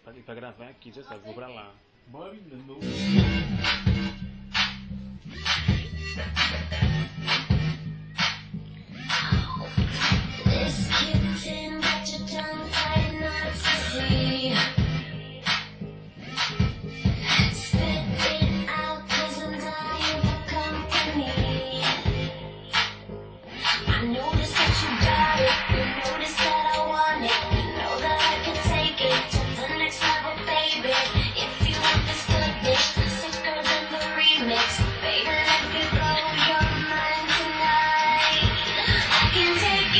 pra gravar aqui, já sabe, vou pra lá. Marina, não. This kitten got your tongue tied not to see. Spit it out 'cause I'm dying for company. I noticed that you got it, you noticed that I want it. You know that I can take it to the next level, baby. If you understood this, sicker than the remix. Baby, let me blow your mind tonight. I can take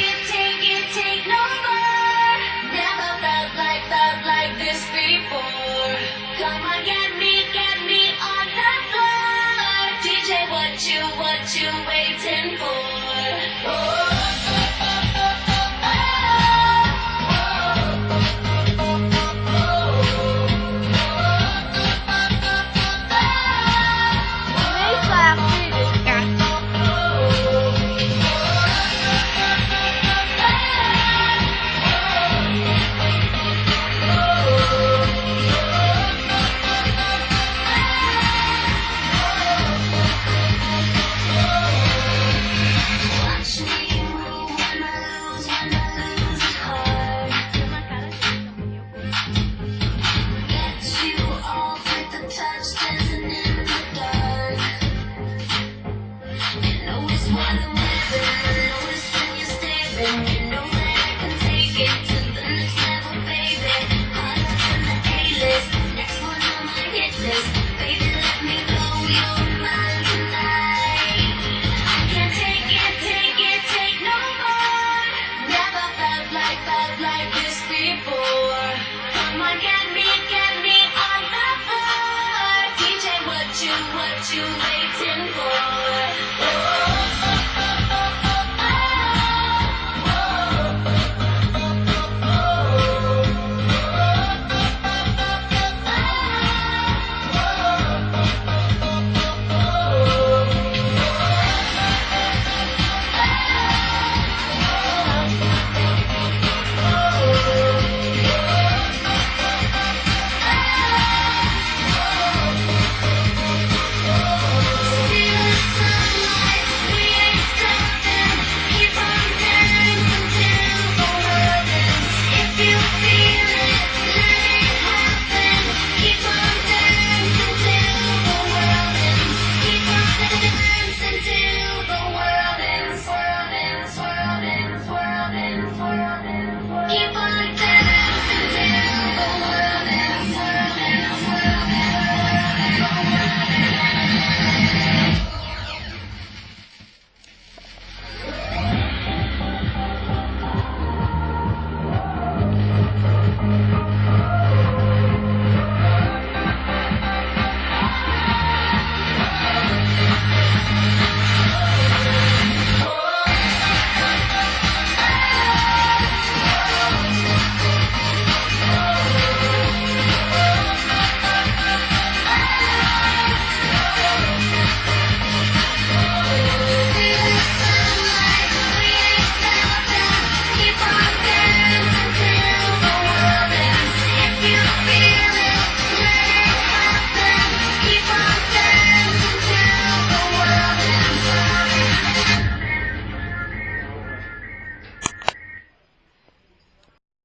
no more. Never felt like this before. Come on, get me on the floor. DJ, what you waiting for? Watch me move when I lose it hard. Get you off with the touch, dancing in the dark. You notice what I'm wearing, notice when you're staring. You know that I can take it to the next level, baby. Harder than the A-list, next one on my hit list. Baby, let me blow your mind tonight. I can't take no more. Never felt like this before. Come on, get me on the floor. DJ, what you